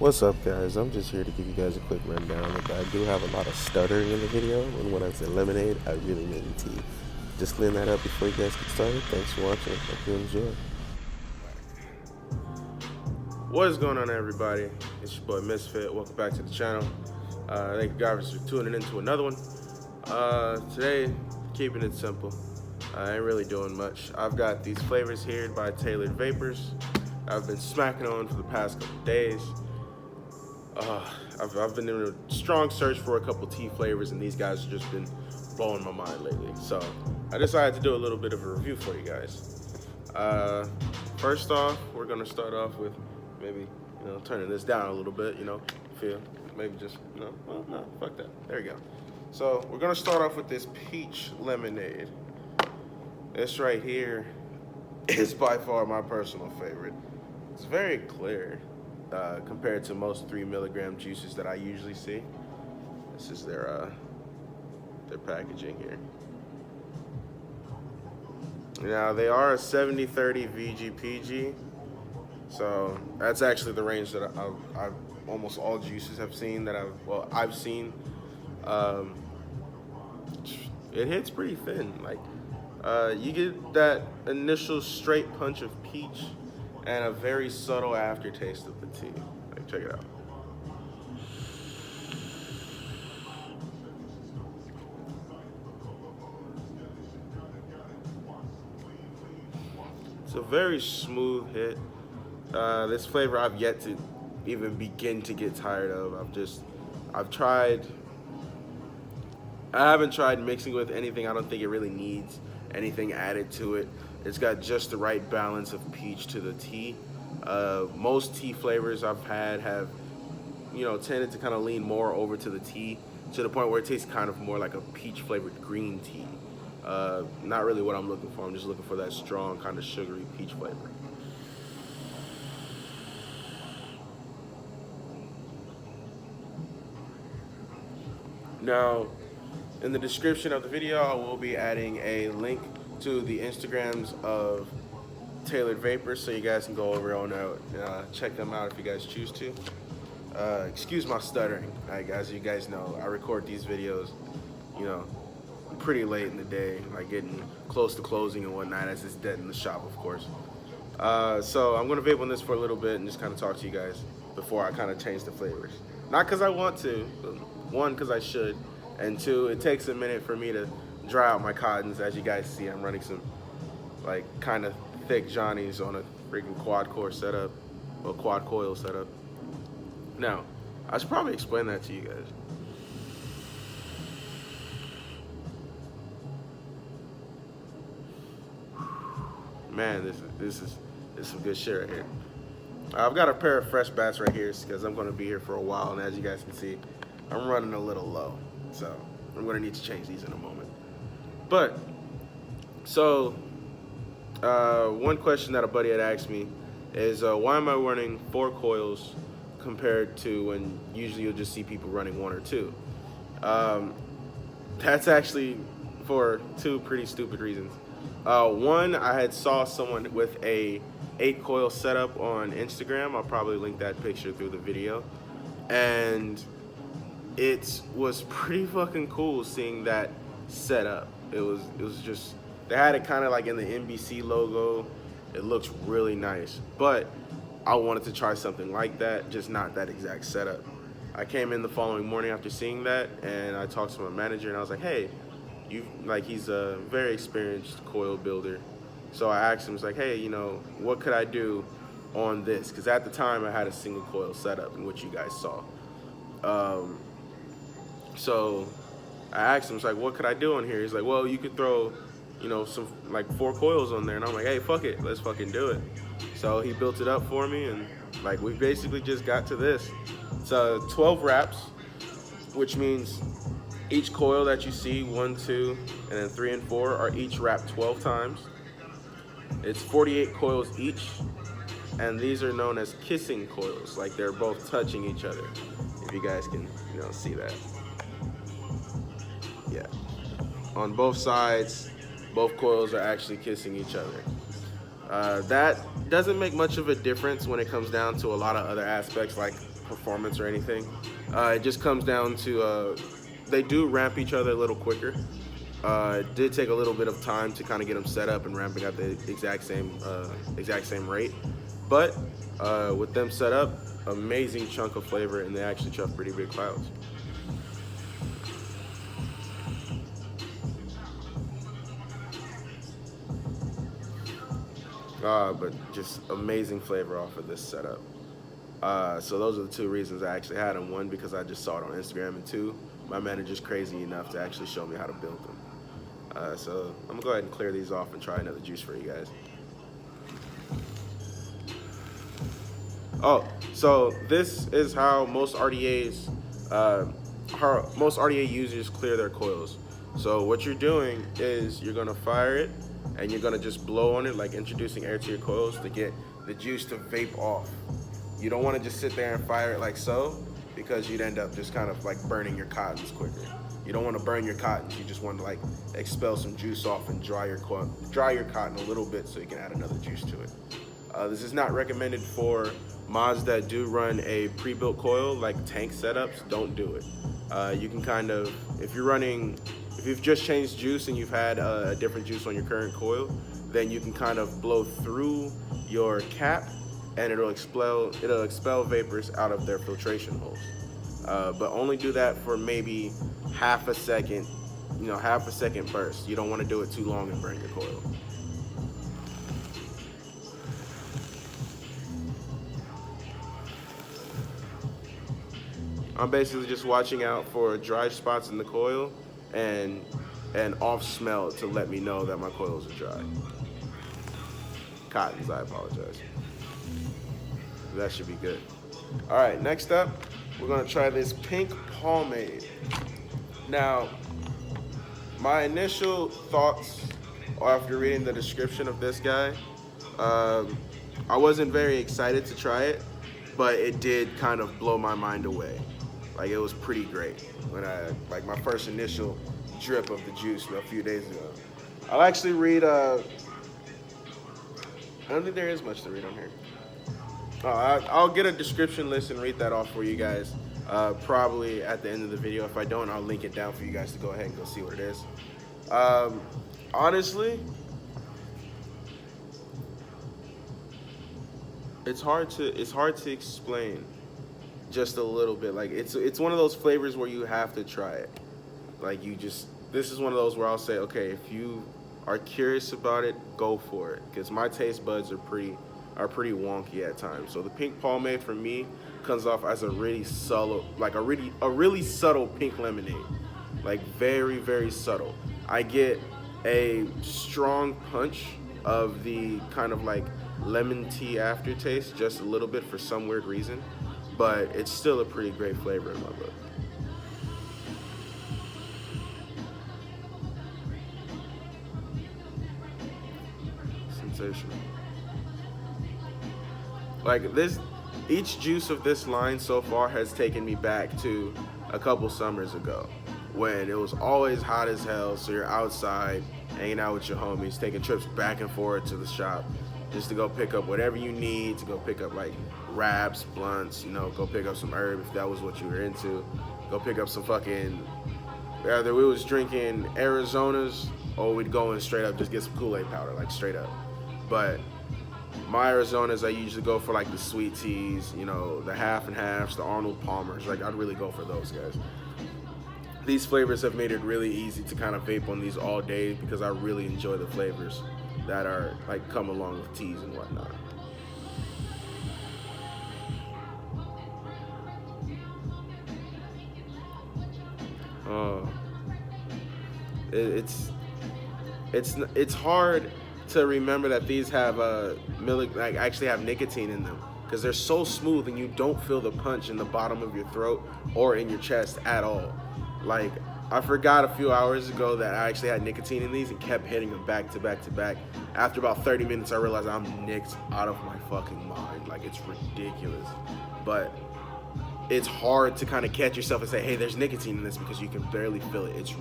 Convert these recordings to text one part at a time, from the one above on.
What's up, guys? I'm just here to give you guys a quick rundown. I do have a lot of stuttering in the video, and when I say lemonade, I really mean tea. Just clean that up before you guys get started. Thanks for watching. Hope you enjoy. What is going on, everybody? It's your boy Misfit. Welcome back to the channel. Thank you guys for tuning into another one. Today, keeping it simple. I ain't really doing much. I've got these flavors here by Tailored Vapors. I've been smacking on for the past couple days. I've been in a strong search for a couple tea flavors, and these guys have just been blowing my mind lately. So I decided to do a little bit of a review for you guys. First off, we're gonna start off with maybe turning this down a little bit. Maybe just well, no, fuck that. There you go. So we're gonna start off with this peach lemonade. This right here is by far my personal favorite. It's very clear. Compared to most 3 milligram juices that I usually see. This is their packaging here. Now they are a 70-30 VG/PG, so that's actually the range that I've almost all juices have seen that I've seen. It hits pretty thin. Like you get that initial straight punch of peach and a very subtle aftertaste of the tea. Like, check it out. It's a very smooth hit. This flavor I've yet to even begin to get tired of. I haven't tried mixing with anything. I don't think it really needs anything added to it. It's got just the right balance of peach to the tea. Most tea flavors I've had have, tended to kind of lean more over to the tea, to the point where it tastes kind of more like a peach flavored green tea. Not really what I'm looking for. I'm just looking for that strong kind of sugary peach flavor. Now, in the description of the video, I will be adding a link to the Instagrams of Tailored Vapors, so you guys can go over on check them out if you guys choose to. Excuse my stuttering. As you guys know, I record these videos, pretty late in the day, like getting close to closing and whatnot, as it's dead in the shop, of course. So I'm gonna vape on this for a little bit and just kind of talk to you guys before I kind of change the flavors. Not because I want to, but one, because I should, and two, it takes a minute for me to dry out my cottons. As you guys see, I'm running some like kind of thick Johnnies on a freaking quad core setup, or quad coil setup. Now, I should probably explain that to you guys. Man, this is some good shit right here. I've got a pair of fresh bats right here because I'm going to be here for a while, and as you guys can see, I'm running a little low, so I'm going to need to change these in a moment. But so one question that a buddy had asked me is why am I running 4 coils compared to when usually you'll just see people running 1 or 2? That's actually for 2 pretty stupid reasons. One, I had saw someone with a 8 coil setup on Instagram. I'll probably link that picture through the video, and it was pretty fucking cool seeing that setup. It was just, they had it kind of like in the NBC logo. It looks really nice, but I wanted to try something like that, just not that exact setup. I came in the following morning after seeing that, and I talked to my manager, and I was like, hey, he's a very experienced coil builder. So I asked him, it's like, hey, what could I do on this? Because at the time I had a single coil setup, in which you guys saw. So I asked him, it's like, what could I do on here? He's like, well, you could throw, some like 4 coils on there. And I'm like, hey, fuck it, let's fucking do it. So he built it up for me, and like we basically just got to this. It's 12 wraps, which means each coil that you see, 1, 2, and then 3 and 4, are each wrapped 12 times. It's 48 coils each, and these are known as kissing coils, like they're both touching each other. If you guys can, see that. Yeah. On both sides, both coils are actually kissing each other. That doesn't make much of a difference when it comes down to a lot of other aspects like performance or anything. It just comes down to they do ramp each other a little quicker. It did take a little bit of time to kind of get them set up and ramping at the exact same rate, but with them set up, amazing chunk of flavor, and they actually chuff pretty big clouds. But just amazing flavor off of this setup. So those are the two reasons I actually had them. One, because I just saw it on Instagram, and two, my manager's crazy enough to actually show me how to build them. So I'm gonna go ahead and clear these off and try another juice for you guys. Oh, so this is how most RDA users clear their coils. So what you're doing is you're gonna fire it, and you're gonna just blow on it, like introducing air to your coils to get the juice to vape off. You don't wanna just sit there and fire it like so, because you'd end up just kind of like burning your cottons quicker. You don't wanna burn your cottons, you just wanna like expel some juice off and dry your cotton a little bit so you can add another juice to it. This is not recommended for mods that do run a pre-built coil, like tank setups. Don't do it. You can kind of, if you've just changed juice and you've had a different juice on your current coil, then you can kind of blow through your cap and it'll expel vapors out of their filtration holes. But only do that for maybe half a second burst. You don't want to do it too long and burn your coil. I'm basically just watching out for dry spots in the coil and off smell to let me know that my coils are dry. Cottons, I apologize. That should be good. All right, next up, we're gonna try this pink pomade. Now, my initial thoughts after reading the description of this guy, I wasn't very excited to try it, but it did kind of blow my mind away. Like, it was pretty great when like my first initial drip of the juice a few days ago. I'll actually read, I don't think there is much to read on here. I'll get a description list and read that off for you guys, probably at the end of the video. If I don't, I'll link it down for you guys to go ahead and go see what it is. Honestly, it's hard to explain just a little bit. Like, it's one of those flavors where you have to try it. Like, this is one of those where I'll say, okay, if you are curious about it, go for it, because my taste buds are pretty wonky at times. So the pink pomade for me comes off as a really subtle, like a really subtle pink lemonade, like very, very subtle. I get a strong punch of the kind of like lemon tea aftertaste, just a little bit for some weird reason, but it's still a pretty great flavor in my book. Sensational. Like this, each juice of this line so far has taken me back to a couple summers ago when it was always hot as hell, so you're outside hanging out with your homies, taking trips back and forth to the shop just to go pick up whatever you need, to go pick up like wraps, blunts, go pick up some herb if that was what you were into, go pick up some fucking, either we was drinking Arizonas or we'd go in straight up just get some Kool-Aid powder, like straight up. But my Arizonas, I usually go for like the sweet teas, the half and halves, the Arnold Palmers. Like, I'd really go for those guys. These flavors have made it really easy to kind of vape on these all day because I really enjoy the flavors that are like come along with teas and whatnot. It's hard to remember that these have actually have nicotine in them, because they're so smooth and you don't feel the punch in the bottom of your throat or in your chest at all. Like, I forgot a few hours ago that I actually had nicotine in these and kept hitting them back to back to back. After about 30 minutes, I realized I'm nicked out of my fucking mind. Like, it's ridiculous. But it's hard to kind of catch yourself and say, hey, there's nicotine in this, because you can barely feel it. It's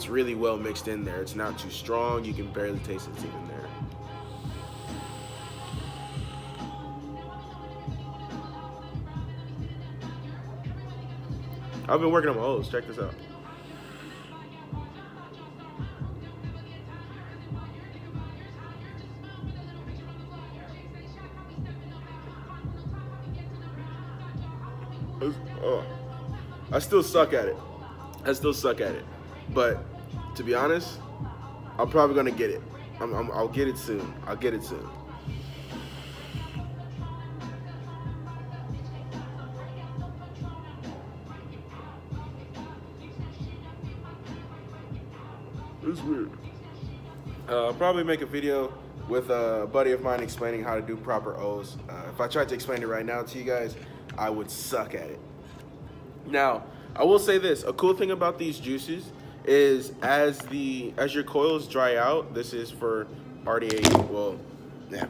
really well mixed in there. It's not too strong. You can barely taste it's even there. I've been working on my O's. Check this out. Oh, I still suck at it. But to be honest, I'm probably gonna get it. I'll get it soon. I'll get it soon. It's weird. I'll probably make a video with a buddy of mine explaining how to do proper O's. If I tried to explain it right now to you guys, I would suck at it. Now, I will say this: a cool thing about these juices is as your coils dry out. This is for RDA. Well, yeah.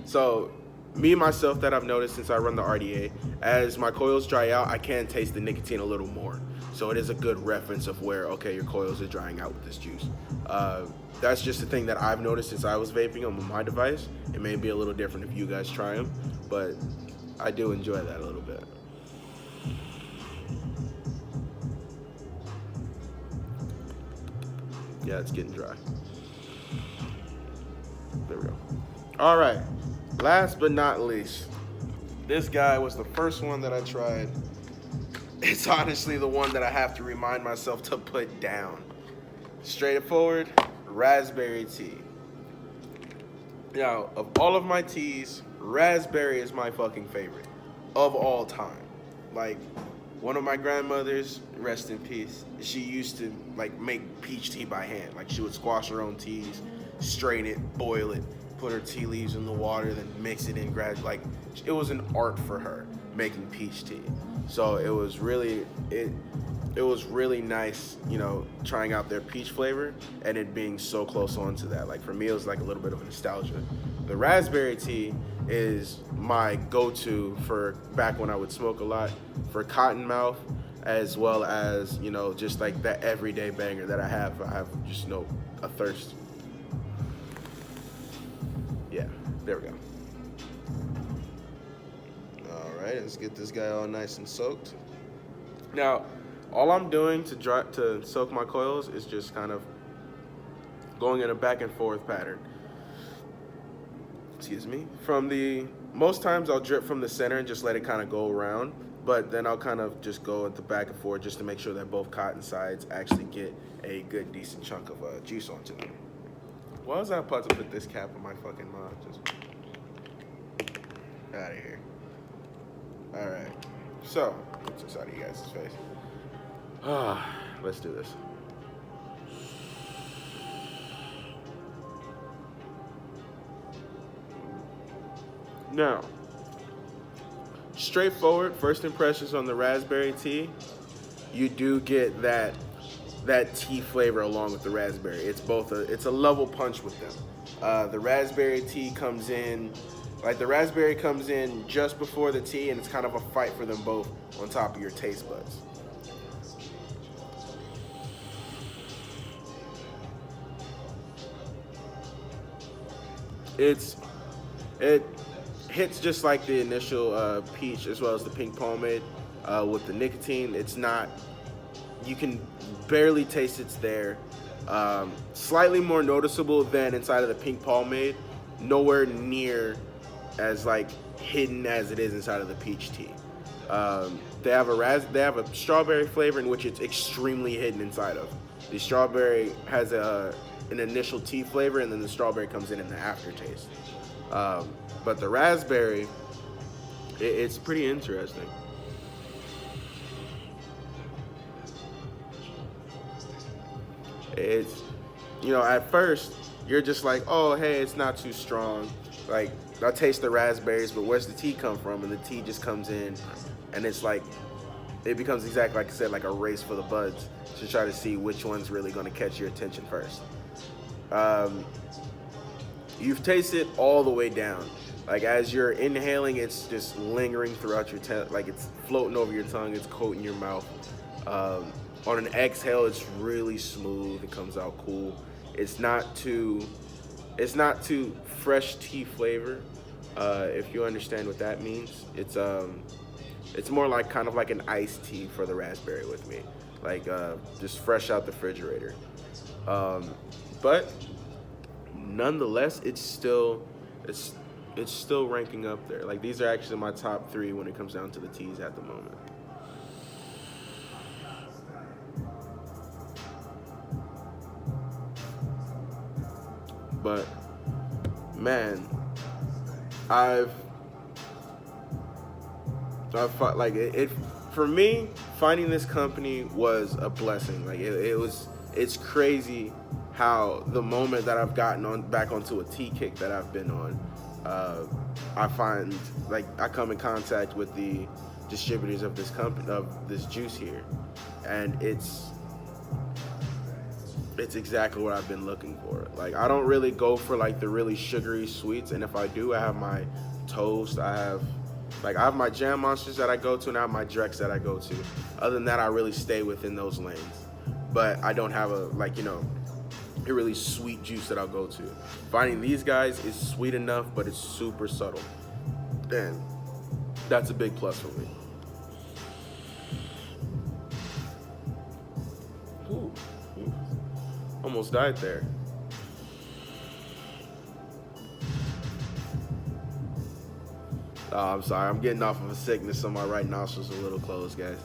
So, me myself, that I've noticed since I run the RDA, as my coils dry out, I can taste the nicotine a little more. So it is a good reference of where, okay, your coils are drying out with this juice. That's just the thing that I've noticed since I was vaping on my device. It may be a little different if you guys try them, but I do enjoy that a little bit. Yeah, it's getting dry. There we go. All right, last but not least, this guy was the first one that I tried. It's honestly the one that I have to remind myself to put down. Straightforward, raspberry tea. Now, of all of my teas, raspberry is my fucking favorite of all time. Like, one of my grandmothers, rest in peace, she used to like make peach tea by hand. Like, she would squash her own teas, strain it, boil it, put her tea leaves in the water, then mix it in gradually. Like, it was an art for her making peach tea. So it was really nice, you know, trying out their peach flavor and it being so close onto that. Like, for me, it was like a little bit of nostalgia. The raspberry tea is my go-to for back when I would smoke a lot, for cotton mouth, as well as, you know, just like that everyday banger that I have just, you know, a thirst. Yeah, there we go. All right, let's get this guy all nice and soaked. Now, all I'm doing to soak my coils is just kind of going in a back and forth pattern. Excuse me. Most times I'll drip from the center and just let it kind of go around, but then I'll kind of just go at the back and forth just to make sure that both cotton sides actually get a good decent chunk of juice onto them. Why was I about to put this cap on my fucking mouth? Just out of here. All right. So, put this out of you guys' face. Let's do this. Now, straightforward first impressions on the raspberry tea. You do get that tea flavor along with the raspberry. It's a level punch with them. The raspberry tea comes in, the raspberry comes in just before the tea, and it's kind of a fight for them both on top of your taste buds. It hits just like the initial peach as well as the pink pomade with the nicotine. It's not, you can barely taste it's there. Slightly more noticeable than inside of the pink pomade, nowhere near as like hidden as it is inside of the peach tea. They have a strawberry flavor in which it's extremely hidden inside of. The strawberry has an initial tea flavor, and then the strawberry comes in the aftertaste. But the raspberry, it's pretty interesting. It's, you know, at first you're just like, oh, hey, it's not too strong. Like, I taste the raspberries, but where's the tea come from? And the tea just comes in, and it's like, it becomes exactly like I said, like a race for the buds to try to see which one's really going to catch your attention first. You've tasted all the way down. Like, as you're inhaling, it's just lingering throughout your tongue, like it's floating over your tongue, it's coating your mouth. On an exhale, it's really smooth. It comes out cool. It's not too fresh tea flavor. If you understand what that means, it's It's more like kind of like an iced tea for the raspberry with me, like just fresh out the refrigerator. But nonetheless, it's it's still ranking up there. Like these are actually my top three when it comes down to the teas at the moment. But man, I've like it for me. Finding this company was a blessing. Like it's crazy how the moment that I've gotten on back onto a tea kick that I've been on, I find like I come in contact with the distributors of this company of this juice here, and it's exactly what I've been looking for. Like I don't really go for like the really sugary sweets, and if I do, I have my toast. I have my Jam Monsters that I go to, and I have my Drex that I go to. Other than that, I really stay within those lanes. But I don't have a really sweet juice that I'll go to. Finding these guys is sweet enough, but it's super subtle, and that's a big plus for me. Ooh. Almost died there. Oh, I'm sorry. I'm getting off of a sickness, so my right nostril's a little closed, guys.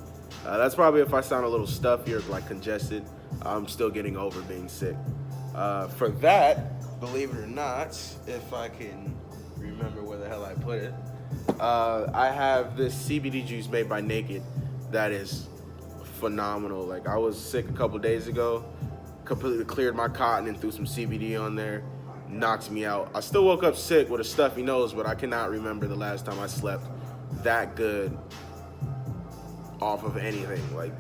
That's probably if I sound a little stuffy or like congested. I'm still getting over being sick. For that, believe it or not, if I can remember where the hell I put it, I have this CBD juice made by Naked that is phenomenal. Like I was sick a couple days ago, completely cleared my cotton and threw some CBD on there. Knocks me out. I still woke up sick with a stuffy nose, but I cannot remember the last time I slept that good off of anything. Like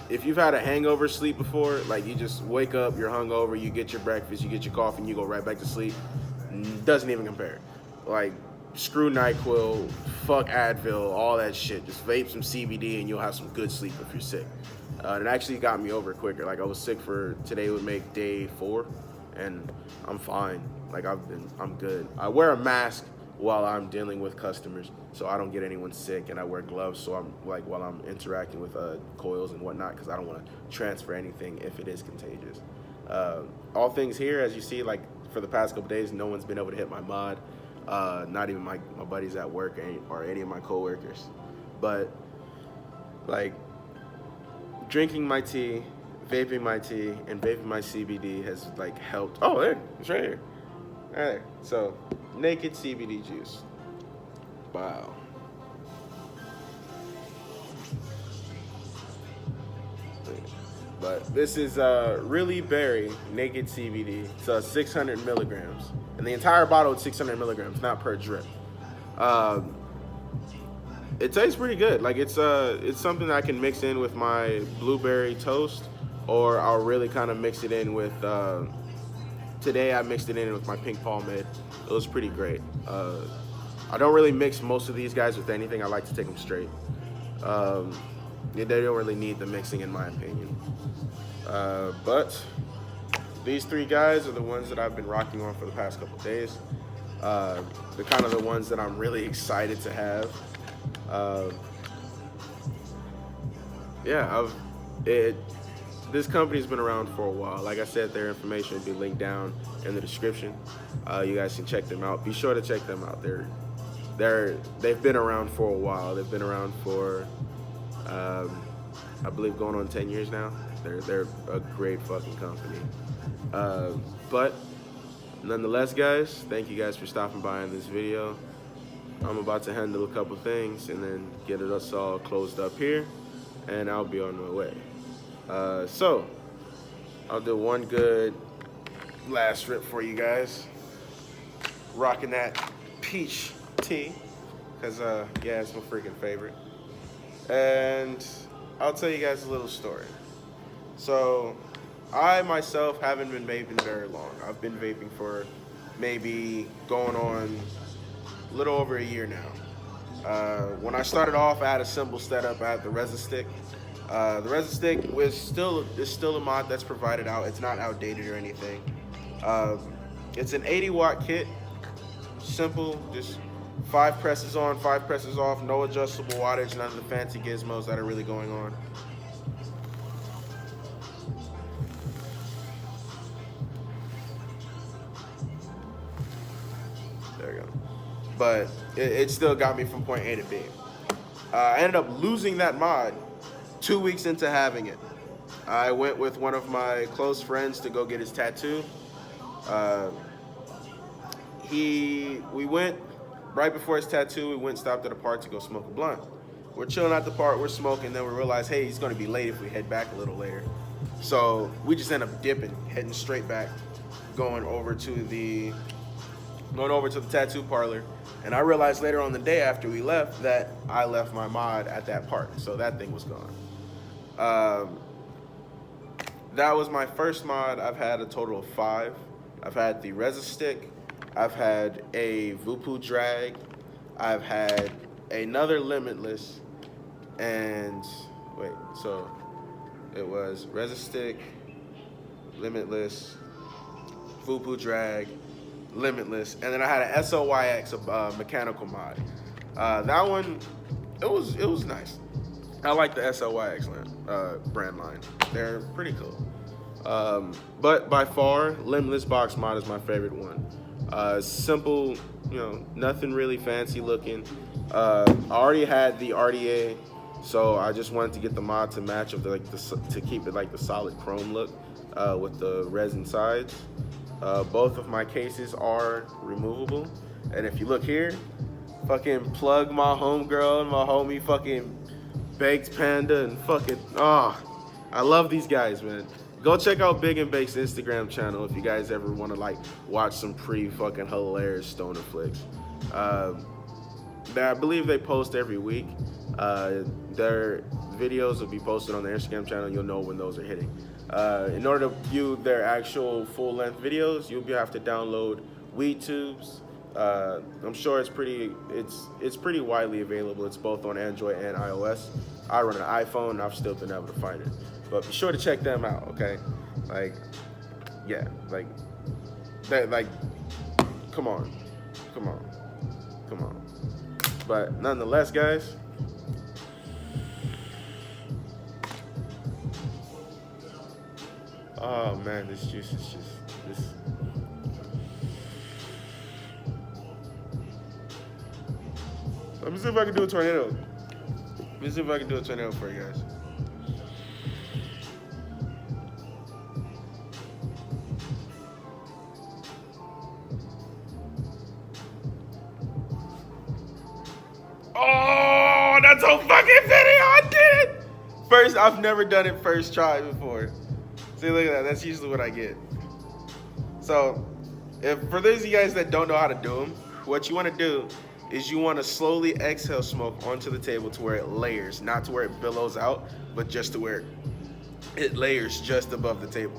if you've had a hangover sleep before, like you just wake up, you're hungover, you get your breakfast, you get your coffee, and you go right back to sleep. Doesn't even compare. Like screw NyQuil, fuck Advil, all that shit. Just vape some CBD and you'll have some good sleep if you're sick. It actually got me over quicker. Like I was sick for today would make day 4. And I'm fine. Like I'm good. I wear a mask while I'm dealing with customers, so I don't get anyone sick, and I wear gloves, so I'm like while I'm interacting with coils and whatnot, because I don't want to transfer anything if it is contagious. All things here, as you see, like for the past couple days, no one's been able to hit my mod, not even my buddies at work or any of my coworkers. But like drinking my tea, vaping my tea, and vaping my CBD has like helped. Oh, there, it's right here. All right, so Naked CBD juice. Wow. But this is really berry Naked CBD. It's 600 milligrams, and the entire bottle is 600 milligrams, not per drip. It tastes pretty good. Like it's something that I can mix in with my blueberry toast. Or I'll really kind of mix it in with, today I mixed it in with my pink pomade. It was pretty great. I don't really mix most of these guys with anything. I like to take them straight. They don't really need the mixing in my opinion. But these 3 guys are the ones that I've been rocking on for the past couple of days. They're kind of the ones that I'm really excited to have. This company's been around for a while. Like I said, their information will be linked down in the description. You guys can check them out. Be sure to check them out. They've been around for a while. They've been around for, I believe, going on 10 years now. They're a great fucking company. But nonetheless, guys, thank you guys for stopping by in this video. I'm about to handle a couple things and then get us all closed up here, and I'll be on my way. So I'll do one good last rip for you guys. Rocking that peach tea, cause yeah, it's my freaking favorite. And I'll tell you guys a little story. So I myself haven't been vaping very long. I've been vaping for maybe going on a little over a year now. When I started off, I had a simple setup. I had the resin stick. The resin stick is still a mod that's provided out. It's not outdated or anything. It's an 80-watt kit. Simple, just 5 presses on, 5 presses off, no adjustable wattage, none of the fancy gizmos that are really going on. There we go. But it still got me from point A to B. I ended up losing that mod 2 weeks into having it. I went with one of my close friends to go get his tattoo. We went right before his tattoo. We went and stopped at a park to go smoke a blunt. We're chilling at the park, we're smoking, then we realize, hey, he's gonna be late if we head back a little later. So we just end up dipping, heading straight back, going over to the tattoo parlor. And I realized later on the day after we left that I left my mod at that park, so that thing was gone. That was my first mod. I've had a total of 5. I've had the Resistick, I've had a Vupu Drag, I've had another Limitless, and wait, so it was Resistick, Limitless, Vupu Drag, Limitless, and then I had an SOYX, a mechanical mod. That one, it was nice. I like the SOYX brand line. They're pretty cool. But by far, Limitless box mod is my favorite one. Simple, nothing really fancy looking. I already had the RDA, so I just wanted to get the mod to match to keep it like the solid chrome look with the resin sides. Both of my cases are removable, and if you look here, fucking plug my homegirl and my homie fucking Baked Panda and fucking I love these guys, man. Go check out Big and Baked's Instagram channel if you guys ever want to like watch some pretty fucking hilarious stoner flicks. I believe they post every week. Their videos will be posted on their Instagram channel. You'll know when those are hitting. In order to view their actual full-length videos, you'll have to download WeedTubes. I'm sure it's pretty widely available. It's both on Android and iOS. I run an iPhone, and I've still been able to find it. But be sure to check them out, okay? Come on. But nonetheless, guys, oh man, this juice is just this. Let me see if I can do a tornado. Let me see if I can do a tornado for you guys. Oh, that's a fucking video. I did it. First, I've never done it first try before. See, look at that. That's usually what I get. So, for those of you guys that don't know how to do them, what you want to do is you want to slowly exhale smoke onto the table to where it layers, not to where it billows out, but just to where it layers just above the table.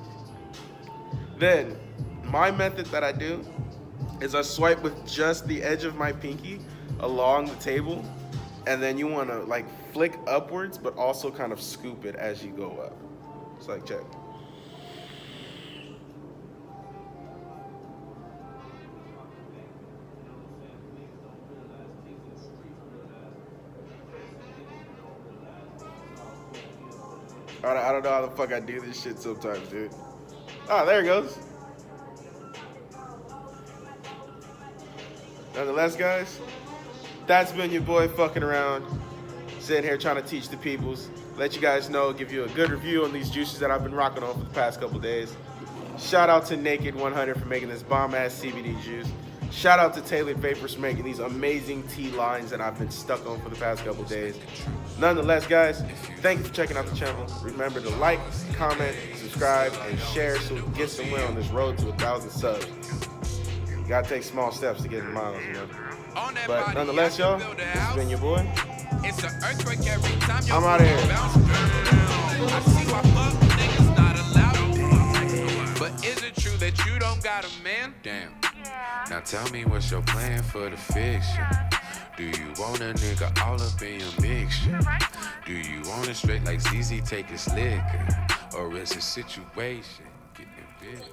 Then, my method that I do is I swipe with just the edge of my pinky along the table, and then you want to like flick upwards, but also kind of scoop it as you go up. It's like, check. I don't know how the fuck I do this shit sometimes, dude. Ah, there it goes. Nonetheless, guys, that's been your boy fucking around, sitting here trying to teach the peoples, let you guys know, give you a good review on these juices that I've been rocking on for the past couple days. Shout out to Naked 100 for making this bomb-ass CBD juice. Shout out to Tailored Vapors for making these amazing tea lines that I've been stuck on for the past couple days. Nonetheless, guys, thank you for checking out the channel. Remember to like, comment, subscribe, and share so we can get somewhere on this road to 1,000 subs. You gotta take small steps to get in miles, But nonetheless, y'all, this has been your boy. It's an earthquake every time I'm out of here. I see why fuck niggas not allowed. But is it true that you don't got a man? Damn. Now tell me what's your plan for the fiction? Do you want a nigga all up in your mixture? Do you want it straight like ZZ take his liquor? Or is it situation getting big?